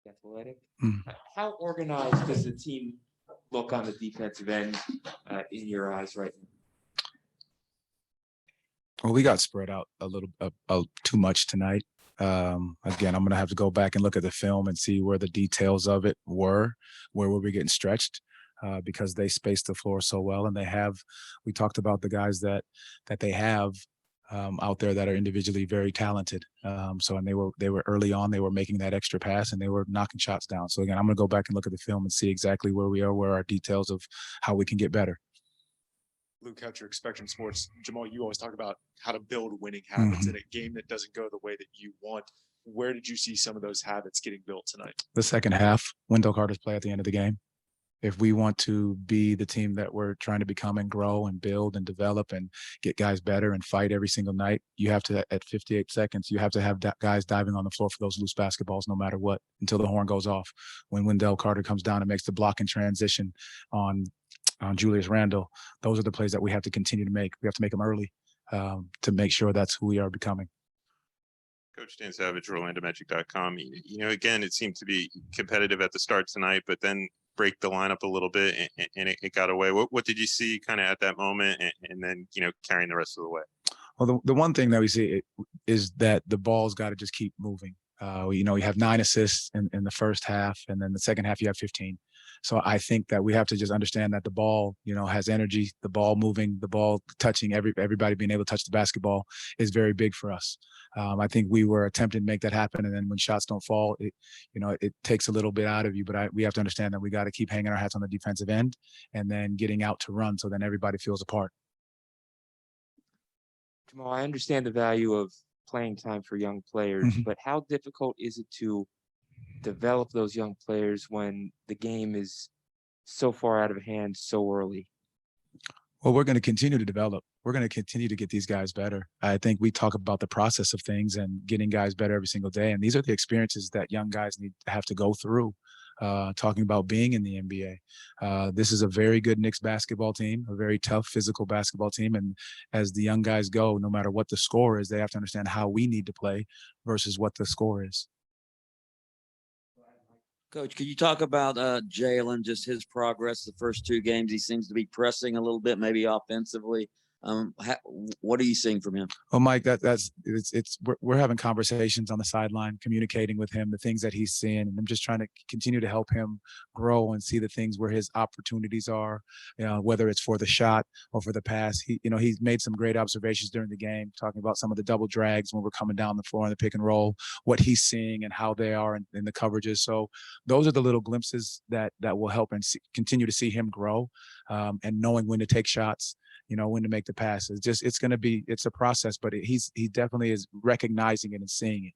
athletic. Mm. How organized does the team look on the defensive end in your eyes right now? Well, we got spread out a little too much tonight. Again, I'm going to have to go back and look at the film and see where the details of it were we getting stretched because they spaced the floor so well. And we talked about the guys that they have out there that are individually very talented. And they were early on, they were making that extra pass and they were knocking shots down. So again, I'm going to go back and look at the film and see exactly where we are, where our details of how we can get better. Luke Hatcher, Spectrum Sports. Jamahl, you always talk about how to build winning habits Mm-hmm. in a game that doesn't go the way that you want. Where did you see some of those habits getting built tonight? The second half, Wendell Carter's play at the end of the game. If we want to be the team that we're trying to become and grow and build and develop and get guys better and fight every single night, you have to, at 58 seconds, you have to have guys diving on the floor for those loose basketballs no matter what until the horn goes off. When Wendell Carter comes down and makes the block and transition on Julius Randle, those are the plays that we have to continue to make. We have to make them early to make sure that's who we are becoming. Coach Dan Savage, OrlandoMagic.com. Again, it seemed to be competitive at the start tonight, but then break the lineup a little bit and it got away. What did you see kind of at that moment and then, carrying the rest of the way? Well, the one thing that we see is that the ball's got to just keep moving. We have 9 assists in the first half, and then the second half you have 15. So I think that we have to just understand that the ball, has energy, the ball moving, the ball touching, everybody being able to touch the basketball is very big for us. I think we were attempting to make that happen, and then when shots don't fall, it takes a little bit out of you. But we have to understand that we got to keep hanging our hats on the defensive end and then getting out to run, so then everybody feels a part. Jamahl, I understand the value of playing time for young players, Mm-hmm. but how difficult is it to develop those young players when the game is so far out of hand so early? Well, we're going to continue to develop. We're going to continue to get these guys better. I think we talk about the process of things and getting guys better every single day. And these are the experiences that young guys need to have to go through. Talking about being in the NBA. This is a very good Knicks basketball team, a very tough physical basketball team. And as the young guys go, no matter what the score is, they have to understand how we need to play versus what the score is. Coach, could you talk about Jalen, just his progress the first 2 games? He seems to be pressing a little bit, maybe offensively. What are you seeing from him? Well, Mike, we're having conversations on the sideline, communicating with him the things that he's seeing, and I'm just trying to continue to help him grow and see the things where his opportunities are, whether it's for the shot or for the pass. He's made some great observations during the game, talking about some of the double drags when we're coming down the floor in the pick and roll, what he's seeing and how they are in the coverages. So those are the little glimpses that will help and continue to see him grow, and knowing when to take shots. When to make the passes. It's a process, but he definitely is recognizing it and seeing it.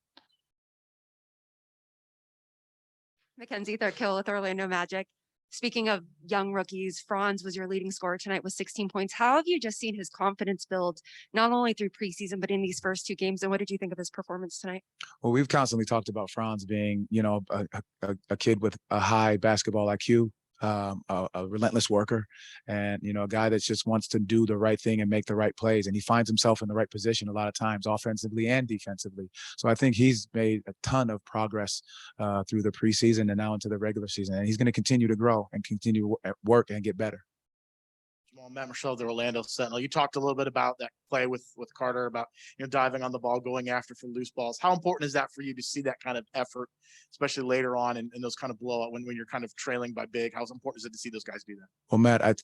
Mackenzie Thurkill with Orlando Magic. Speaking of young rookies, Franz was your leading scorer tonight with 16 points. How have you just seen his confidence build, not only through preseason, but in these first 2 games? And what did you think of his performance tonight? Well, we've constantly talked about Franz being, a kid with a high basketball IQ. A relentless worker and, a guy that just wants to do the right thing and make the right plays. And he finds himself in the right position a lot of times, offensively and defensively. So I think he's made a ton of progress through the preseason and now into the regular season. And he's going to continue to grow and continue to work and get better. Matt Marshall, the Orlando Sentinel. You talked a little bit about that play with Carter about diving on the ball, going after for loose balls. How important is that for you to see that kind of effort, especially later on in those kind of blowout when you're kind of trailing by big? How important is it to see those guys do that? Well, Matt,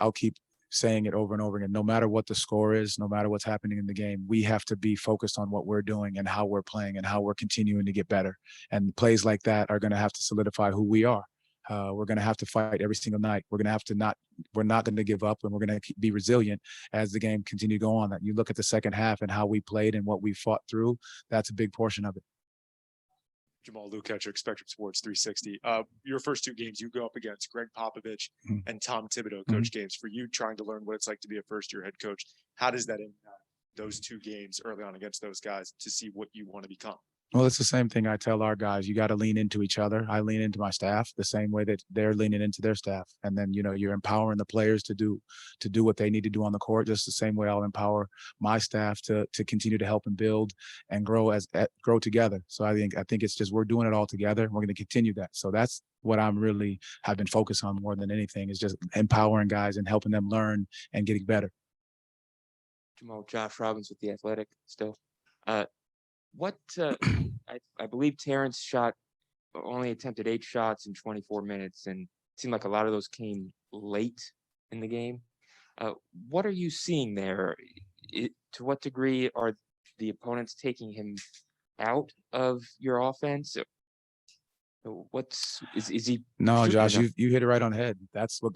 I'll keep saying it over and over again. No matter what the score is, no matter what's happening in the game, we have to be focused on what we're doing and how we're playing and how we're continuing to get better. And plays like that are going to have to solidify who we are. We're going to have to fight every single night. We're not going to give up, and we're going to be resilient as the game continues to go on. That you look at the second half and how we played and what we fought through, that's a big portion of it. Jamahl, Luke Hatcher, Spectrum Sports 360. Your first 2 games, you go up against Greg Popovich and Tom Thibodeau, coach games. For you trying to learn what it's like to be a first-year head coach, how does that impact those 2 games early on against those guys to see what you want to become? Well, it's the same thing I tell our guys. You got to lean into each other. I lean into my staff the same way that they're leaning into their staff. And then, you're empowering the players to do what they need to do on the court, just the same way I'll empower my staff to continue to help and build and grow together. So I think it's just we're doing it all together. We're going to continue that. So that's what I'm really have been focused on more than anything, is just empowering guys and helping them learn and getting better. Jamahl, Josh Robbins with The Athletic still. I believe Terrence only attempted 8 shots in 24 minutes, and it seemed like a lot of those came late in the game. What are you seeing there? To what degree are the opponents taking him out of your offense? Is he? No, Josh, enough? you hit it right on the head. That's what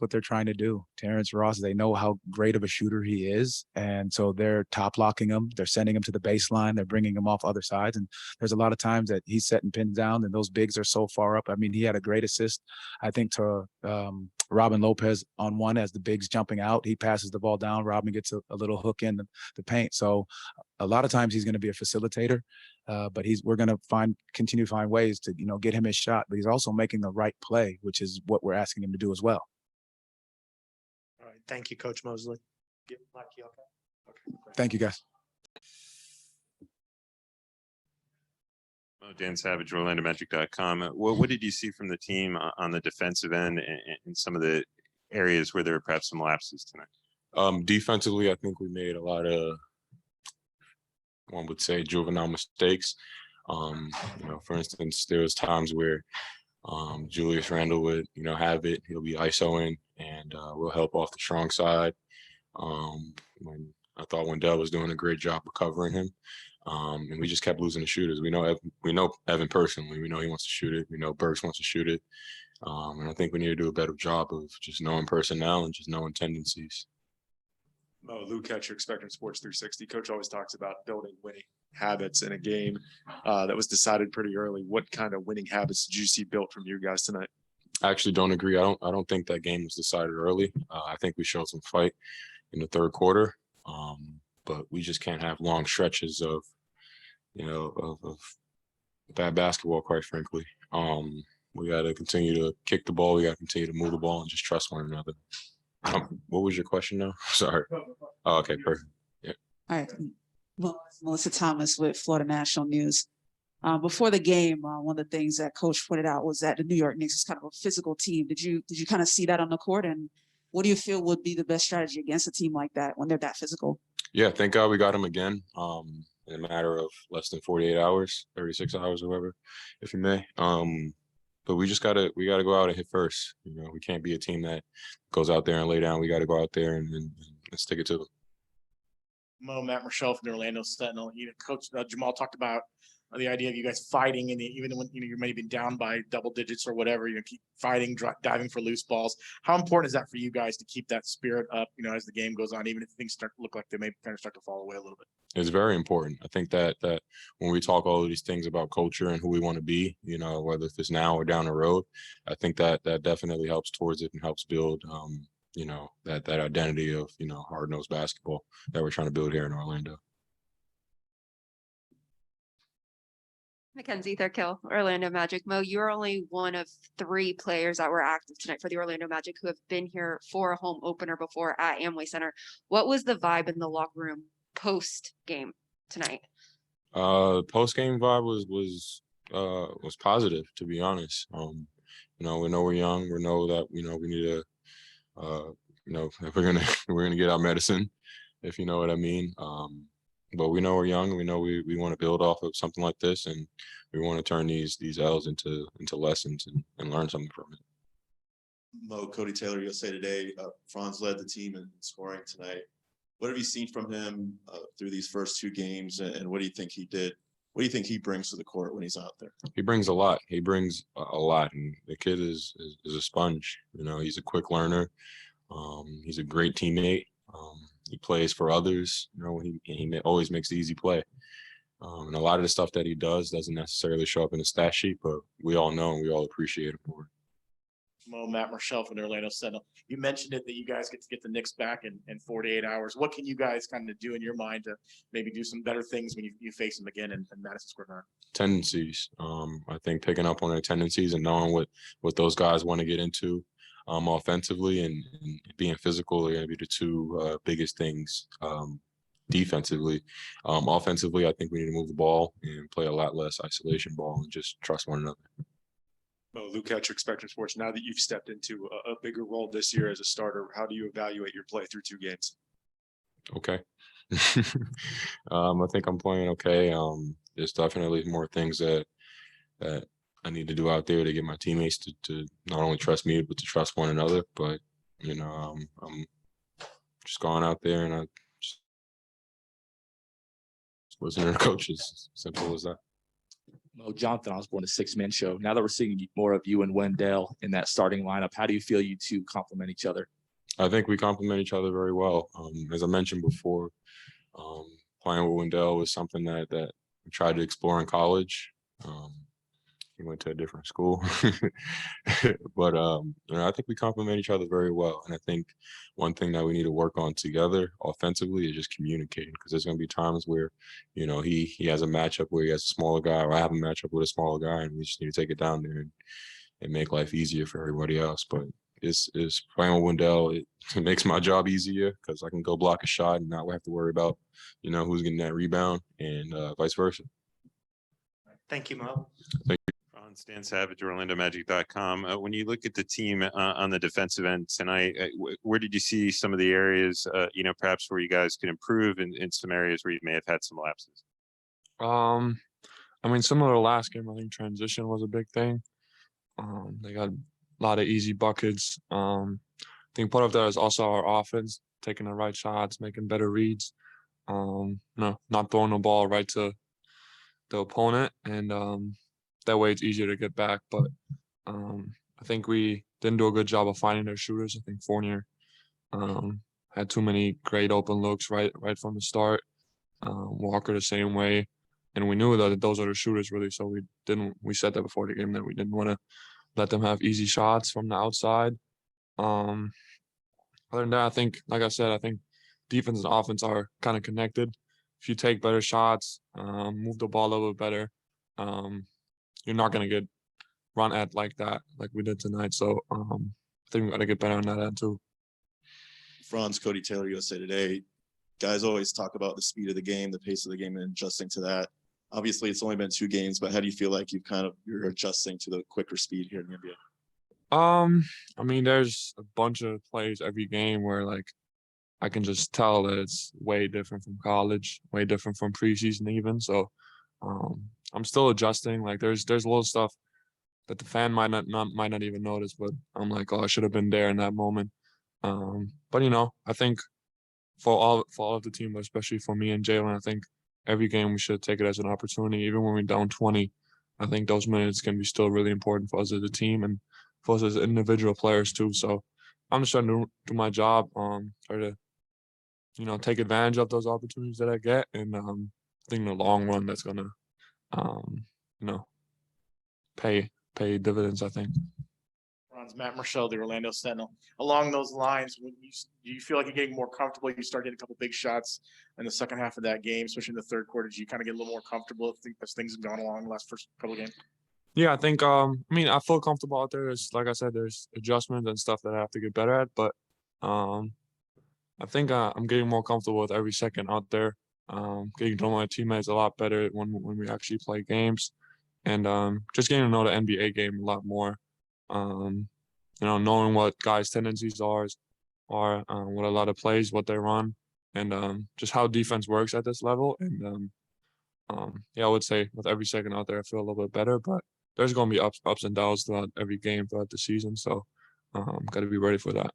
they're trying to do. Terrence Ross, they know how great of a shooter he is. And so they're top locking him. They're sending him to the baseline. They're bringing him off other sides. And there's a lot of times that he's setting pins down and those bigs are so far up. I mean, he had a great assist, I think, to Robin Lopez on one as the bigs jumping out. He passes the ball down. Robin gets a little hook in the paint. So a lot of times he's going to be a facilitator. But we're going to continue to find ways to, get him his shot, but he's also making the right play, which is what we're asking him to do as well. All right. Thank you, Coach Mosley. Okay. Thank you, guys. Dan Savage, OrlandoMagic.com. What did you see from the team on the defensive end and some of the areas where there were perhaps some lapses tonight? Defensively, I think we made a lot of, one would say, juvenile mistakes. For instance, there was times where Julius Randle would, have it. He'll be ISOing and we'll help off the strong side. I thought Wendell was doing a great job of covering him. And we just kept losing the shooters. We know Evan personally. We know he wants to shoot it. We know Burks wants to shoot it. And I think we need to do a better job of just knowing personnel and just knowing tendencies. Mo, Lou Ketcher, Expecting Sports 360. Coach always talks about building winning habits in a game that was decided pretty early. What kind of winning habits did you see built from you guys tonight? I actually don't agree. I don't think that game was decided early. I think we showed some fight in the third quarter, but we just can't have long stretches of bad basketball, quite frankly. We got to continue to kick the ball. We got to continue to move the ball and just trust one another. What was your question now? Sorry. Oh, okay, perfect. Yeah. All right. Well, Melissa Thomas with Florida National News. Before the game, one of the things that Coach pointed out was that the New York Knicks is kind of a physical team. Did you kind of see that on the court? And what do you feel would be the best strategy against a team like that when they're that physical? Yeah, thank God we got him again in a matter of less than 48 hours, 36 hours, or whatever, if you may. But we gotta go out and hit first. We can't be a team that goes out there and lay down. We got to go out there and stick it to them. Mo, Matt Michelle from the Orlando Sentinel. Coach Jamahl talked about the idea of you guys fighting, and even when you may have been down by double digits or whatever, keep fighting, diving for loose balls. How important is that for you guys to keep that spirit up? As the game goes on, even if things start to look like they may kind of start to fall away a little bit. It's very important. I think that when we talk all of these things about culture and who we want to be, whether if it's now or down the road, I think that definitely helps towards it and helps build, that identity of, hard-nosed basketball that we're trying to build here in Orlando. Mackenzie Thurkill, Orlando Magic. Mo, you're only one of 3 players that were active tonight for the Orlando Magic who have been here for a home opener before at Amway Center. What was the vibe in the locker room post game tonight? Post game vibe was positive, to be honest. We know we're young. We know that we need to if we're gonna get our medicine, if you know what I mean. But we know we're young. We know we want to build off of something like this, and we want to turn these L's into lessons and learn something from it. Mo, Cody Taylor, USA Today. Franz led the team in scoring tonight. What have you seen from him through these first 2 games, and what do you think he did? What do you think he brings to the court when he's out there? He brings a lot. He brings a lot, and the kid is a sponge. He's a quick learner. He's a great teammate. He plays for others. He always makes the easy play. And a lot of the stuff that he doesn't necessarily show up in the stat sheet, but we all know and we all appreciate him for it. Matt Marshall from the Orlando Sentinel. You mentioned it that you guys get to get the Knicks back in 48 hours. What can you guys kind of do in your mind to maybe do some better things when you face them again in Madison Square Garden? Tendencies. I think picking up on their tendencies and knowing what those guys want to get into offensively and being physical are going to be the two biggest things defensively. Offensively, I think we need to move the ball and play a lot less isolation ball and just trust one another. Mo, Luke Ketchuk, Spectrum Sports. Now that you've stepped into a bigger role this year as a starter, how do you evaluate your play through 2 games? Okay. I think I'm playing okay. There's definitely more things that I need to do out there to get my teammates to not only trust me, but to trust one another. But, I'm just going out there and I just listen to the coaches. Simple as that. Mo, Jonathan Osborne, the 6-man show. Now that we're seeing more of you and Wendell in that starting lineup, how do you feel you two complement each other? I think we complement each other very well. As I mentioned before, playing with Wendell was something that we tried to explore in college. He went to a different school, but I think we complement each other very well. And I think one thing that we need to work on together offensively is just communicating, because there's going to be times where, he has a matchup where he has a smaller guy, or I have a matchup with a smaller guy, and we just need to take it down there and make life easier for everybody else. But is playing with Wendell, it makes my job easier because I can go block a shot and not have to worry about, who's getting that rebound, and vice versa. Thank you, Mo. Thank you. Stan Savage, OrlandoMagic.com. When you look at the team on the defensive end tonight, where did you see some of the areas, perhaps where you guys could improve, and in some areas where you may have had some lapses? Similar to last game, I think transition was a big thing. They got a lot of easy buckets. I think part of that is also our offense, taking the right shots, making better reads. Not throwing the ball right to the opponent, and that way it's easier to get back. But I think we didn't do a good job of finding their shooters. I think Fournier had too many great open looks right from the start. Walker the same way, and we knew that those are the shooters really. So we said that before the game that we didn't want to let them have easy shots from the outside. Other than that, I think, like I said, I think defense and offense are kind of connected. If you take better shots, move the ball a little bit better, you're not going to get run at like that, like we did tonight. So I think we got to get better on that end too. Franz, Cody Taylor, USA Today. Guys always talk about the speed of the game, the pace of the game, and adjusting to that. Obviously, it's only been 2 games, but how do you feel like you're adjusting to the quicker speed here in the NBA? There's a bunch of plays every game where I can just tell that it's way different from college, way different from preseason even. So I'm still adjusting. There's a little stuff that the fan might not even notice, but I'm like, oh, I should have been there in that moment. But I think for all of the team, but especially for me and Jalen, I think every game we should take it as an opportunity. Even when we're down 20, I think those minutes can be still really important for us as a team and for us as individual players too. So I'm just trying to do my job, try to, take advantage of those opportunities that I get. And I think in the long run, that's going to, pay dividends, I think. Matt Marshall, the Orlando Sentinel. Along those lines, do you feel like you're getting more comfortable? You start getting a couple big shots in the second half of that game, especially in the third quarter. Do you kind of get a little more comfortable as things have gone along the first couple of games? Yeah, I think, I feel comfortable out there. There's, like I said, there's adjustments and stuff that I have to get better at, but I think I'm getting more comfortable with every second out there. Getting to know my teammates a lot better when we actually play games, and just getting to know the NBA game a lot more. Knowing what guys' tendencies are what a lot of plays, what they run, and just how defense works at this level. And I would say with every second out there, I feel a little bit better. But there's going to be ups and downs throughout every game throughout the season. So got to be ready for that.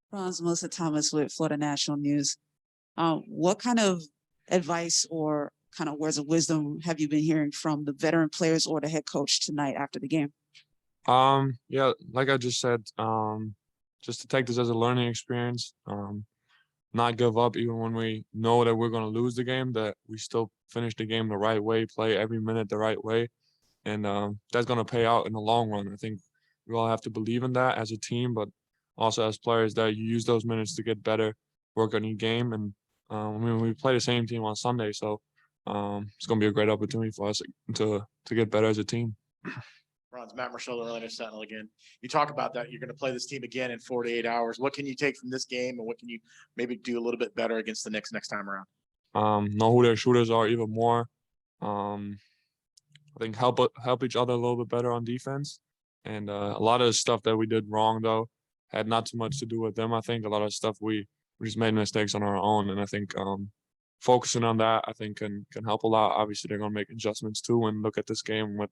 Franz Thomas with Florida National News. What kind of advice or kind of words of wisdom have you been hearing from the veteran players or the head coach tonight after the game? Like I just said, just to take this as a learning experience, not give up even when we know that we're going to lose the game, that we still finish the game the right way, play every minute the right way. And that's going to pay out in the long run. I think we all have to believe in that as a team, but also as players that you use those minutes to get better, work on your game. And I mean, we play the same team on Sunday, so it's going to be a great opportunity for us to get better as a team. Franz, Matt Marshall, the Orlando Sentinel again. You talk about that. You're going to play this team again in 48 hours. What can you take from this game, and what can you maybe do a little bit better against the Knicks next time around? Know who their shooters are even more. I think help each other a little bit better on defense. And a lot of the stuff that we did wrong, though, had not too much to do with them. I think a lot of stuff we just made mistakes on our own. And I think focusing on that, I think can help a lot. Obviously, they're going to make adjustments too and look at this game, what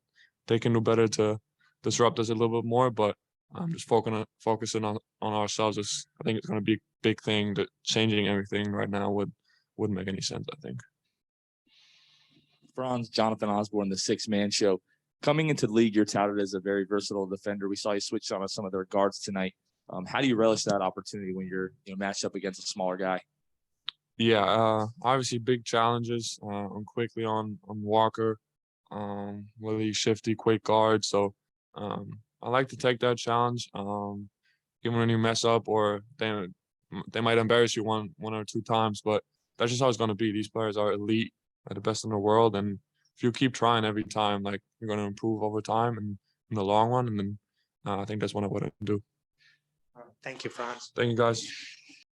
they can do better to disrupt us a little bit more. But just focusing on ourselves is, I think it's going to be a big thing. That changing everything right now wouldn't make any sense, I think. Franz, Jonathan Osborne, the six-man show. Coming into the league, you're touted as a very versatile defender. We saw you switch on some of their guards tonight. How do you relish that opportunity when you're matched up against a smaller guy? Yeah, obviously big challenges. I'm quickly on Walker, really shifty, quick guard. So I like to take that challenge. Even when you mess up or they might embarrass you one or two times, but that's just how it's going to be. These players are elite, are the best in the world, and if you keep trying every time, like, you're going to improve over time and in the long run. And then I think that's what I want to do. Thank you, Franz. Thank you, guys.